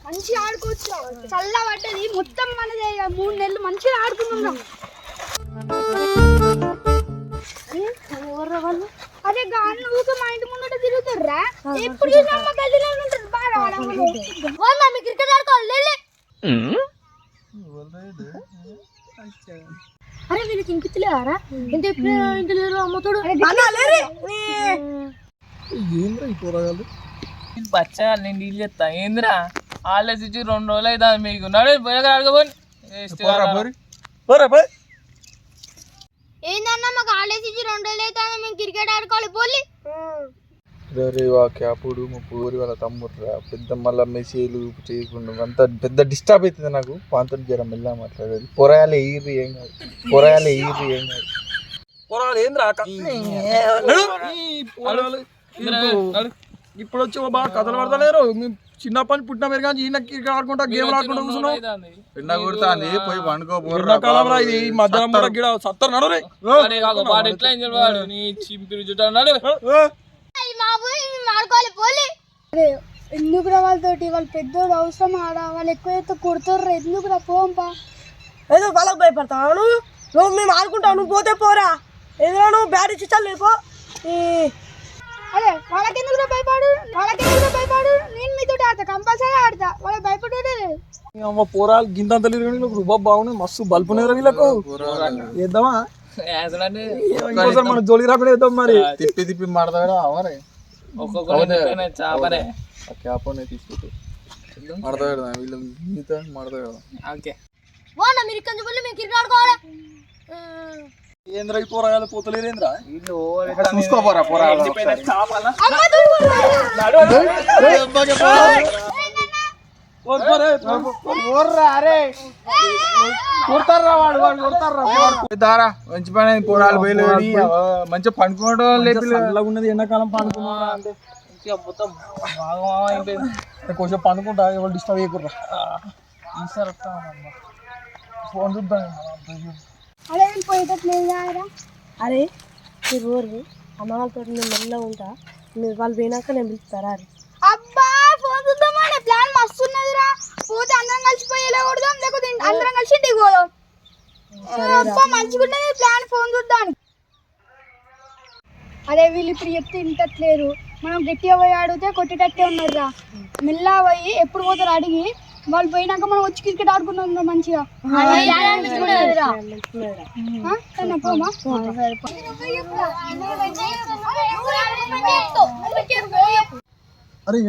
మంచిగా ఆడుకోవచ్చు చల్ల పడ్డది మొత్తం మనదే 3 నెలలు మంచిగా ఆడుకున్నాం అదే గాని ఊకే మా ఇంటి ముందట తిరుగుతారా ఎప్పుడు చూసినా మా గల్లీలో ఉంటారు బాగా మీకు క్రికెట్ ఆడుకోవాలి అరే వీళ్ళకి ఇంకిచ్చలేరా ఇంత ఇంత లేరు అమ్మతోడు బచ్చగా నేను డీల్ చేస్తా ఏందిరా ఆలేజ్ ఇచ్చి 2 రోజులు అవుతుంది మీకు నడు ఆడుకోపోయి ఏందన్నా మాకు ఆలేజ్ ఇచ్చి 2 రోజులు అవుతుంది మేము క్రికెట్ ఆడుకోవాలి పోలి అప్పుడు మా పూరి వాళ్ళ తమ్ముడు పెద్ద మళ్ళీ మెసేజ్లు చేయకుండా అంత పెద్ద డిస్టర్బ్ అవుతుంది నాకు పాంతో జ్వరం మెల్ల మాట్లాడేది పొరగాలి ఎయ్యి ఏం కాదు పొరగాలి ఎయ్యి ఏం కాదు పొరగాలి ఏంద్రా ఇప్పుడు వచ్చి బాగా కథలు పడతలేరు చిన్నప్పటి పుట్టిన మీరు కానీ ఈయన క్రికెట్ ఆడుకుంటా గేమ్ ఆడుకుంటా కూర్చున్నావు ఎండ కొడుతుంది పోయి పండుకోరా ఇది మధ్యాహ్నం గిడ సత్తరు నడు ఎందుకు రా వాళ్ళతోటి వాళ్ళు పెద్దోడు అవసరం ఆడ వాళ్ళు ఎక్కువ కొడుతారు ఎందుకు రా పోంపా ఏదో వాళ్ళకి భయపడతాను నువ్వు మేము ఆడుకుంటావు నువ్వు పోతే పోరా ఏదో నువ్వు బ్యాట్ ఇచ్చి చల్లేపో అదే వాళ్ళకెందుకు భయపడు నేను మీతో ఆడతా కంపల్సరీ ఆడతా వాళ్ళకి భయపడే పోరాలు గింతంత రుబాబ్ బాగున్నాయి మస్తు బల్పునేరు వీళ్ళకు వేద్దామా మన జోలి రాకుండా వేద్దాం మరి తిప్పి తిప్పి మాడతాడా అవరే చాపనే క్యాప్ తీసుకుంటూ మాడతాడు వీళ్ళు మిగతా మాడతాడు మీరు ఇక్కడ మేము క్రికెట్ ఆడుకోవాలి ఏంద్రా ఈ పోరాగాలు పోతలేరేంద్రా చూసుకోపోరా పోరాగాలు దారా మంచి పని పోరాలు పోయలేదు మంచిగా పండుకోవడం ఉన్నది ఎండాకాలం పండుకున్నా అంటే కొంచెం పండుకుంటా ఎవరు డిస్టర్బ్ చేయకుర్రా ఈసారి ఫోన్ చూద్దాం అదే పోయేటట్లేదా అరే మీరు ఊరు అమ్మ వాళ్ళతో నేను మెల్ల ఉంటా మీరు వాళ్ళు పోయినాక నేను పిలుస్తారా అబ్బా ఫోన్ చూద్దామని ప్లాన్ మస్తు ఉన్నదిరా పోతే అందరం కలిసిపోయేలా కొడదాం లేకపోతే అందరం కలిసి ఇంటికి పోదాం అబ్బా మంచిగా ఉన్నది ప్లాన్ ఫోన్ చూద్దాం అదే వీళ్ళు ఇప్పుడు చెప్తే ఇంటట్లేరు మనం గట్టిగా పోయి అడిగితే కొట్టేటట్టే ఉన్నారురా మెల్లగా పోయి ఎప్పుడు పోతారు అడిగి వాళ్ళు పోయినాక మనం వచ్చి క్రికెట్ ఆడుకున్నాం మంచిగా అరే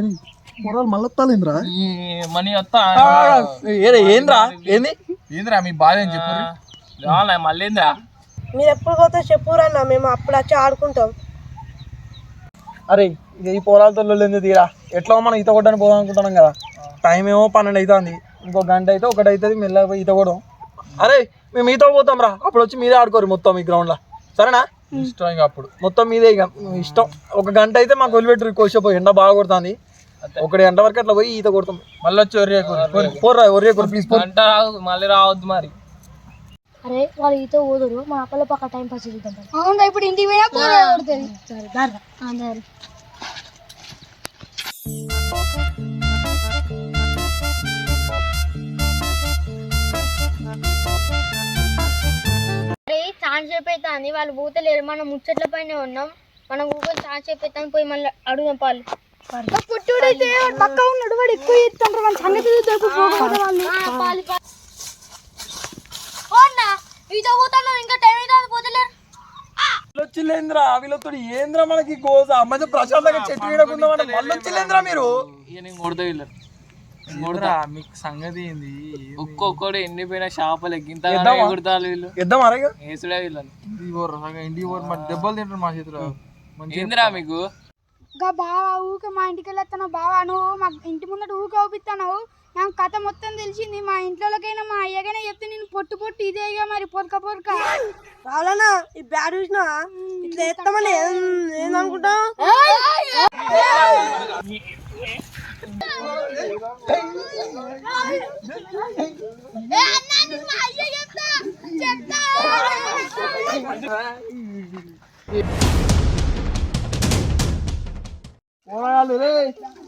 పొరాలు మళ్ళొత్తాలేంద్రా మనీ వస్తా ఏంద్రా ఏంద్రా మీ బాధ ఏం చెప్పు మళ్ళీ ఏంద్రా మీరు ఎప్పుడు పోతే చెప్పురన్నా మేము అప్పుడు వచ్చి ఆడుకుంటాం అరే ఇక ఈ పొలాలతో తీరా ఎట్లా మనం ఈత కొట్టడానికి పోదాం అనుకుంటున్నాం కదా టైం ఏమో 12 అవుతుంది ఇంకో గంట అయితే 1 అవుతుంది మెల్లగా పోయి ఈత కొడదాం అరే మేము ఈత పోతాం రా అప్పుడు వచ్చి మీరే ఆడుకోరు మొత్తం ఈ గ్రౌండ్లో సరేనా ఇష్టం ఇక అప్పుడు మొత్తం మీదే ఇక ఇష్టం 1 గంట అయితే మాకు వదిలిపెట్టరు కోసేపోయి ఎండ బాగా కొడుతుంది 1 గంట వరకు అట్లా పోయి ఈత కొడతాం మళ్ళీ వచ్చి ఒర్రేకూరు ప్లీజ్ మళ్ళీ రావద్దు మరి అరే వాళ్ళు ఈత పోదురు మా అప్పలో పక్క టైం పాస్ చేద్దాం అవునా ఇప్పుడు ఇంటికి పోయినా పోరా కొడుతుంది సరే దారి ఛాన్స్ చెప్పేస్తాను వాళ్ళు పోతలేరు మనం ముచ్చట్ల పైన ఉన్నాం మనం ఊరికే ఛాన్స్ చెప్పేస్తాను పోయి మళ్ళీ అడుగుదాం పాలు పుట్టుడైతే పక్క ఉన్నాడు వాడు ఎక్కువ చేస్తాడు వాళ్ళ సంగతి ఈత పోతాను ఇంకా టైం అయితే పోతలేరు వచ్చిలేంద్రా వీళ్ళతో ఏంద్రా మనకి గోజ మంచి ప్రశాంతంగా చెట్టు వీడకుండా మళ్ళీ వచ్చిలేంద్రా మీరు కొడతా వీళ్ళు మీకు సంగతి ఏంది ఒక్కొక్కడు ఎండిపోయిన చేపలు ఎగ్గింత కొడతారు వీళ్ళు వేసుడే వీళ్ళని ఇంటికి దెబ్బలు తింటారు మా చేతిలో ఏందిరా మీకు బావా ఊకే మా ఇంటికి వెళ్ళొస్తాను బావా నువ్వు మా ఇంటి ముందట ఊకే అవుపిస్తాను నాకు కథ మొత్తం తెలిసింది మా ఇంట్లోకైనా మా అయ్యకైనా చెప్తే నేను పొట్టు ఇదేగా మరి పొరక రావాలన్నా ఈ బ్యాట్ చూసినా ఇట్లా ఎత్తామని ఏమనుకుంటావు పోరాలు రే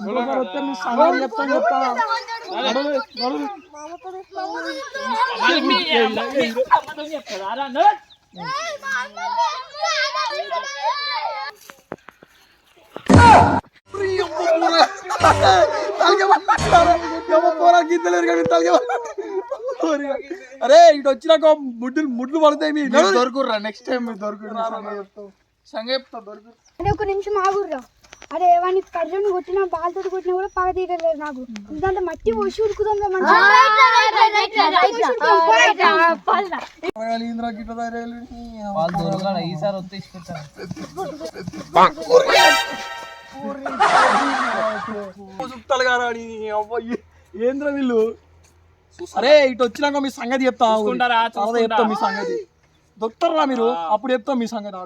ఇంకొకరు వస్తే మీ సంగతి చెప్తాను అరే ఇటు వచ్చినాక ముడ్లు పడతాయి మీరు దొరుకుర్రా నెక్స్ట్ టైం మీరు దొరుకుర్రా సంగ చెప్తా దొరుకు అరే ఒక నిమిషం ఆగుర్రా. అరే వాడిని కర్రను కొట్టినా బాల్తో కొట్టినా కూడా పగ తీయలేదు నాకు. దాంట్లో మట్టి పోసి ఉడుకుదాం ఈసారి వస్తే ఏంద్ర వీళ్ళు. అరే ఇటు వచ్చినాక మీ సంగతి చెప్తా చెప్తాం మీ సంగతి దొరుకుతారా మీరు అప్పుడు చెప్తాం మీ సంగతి.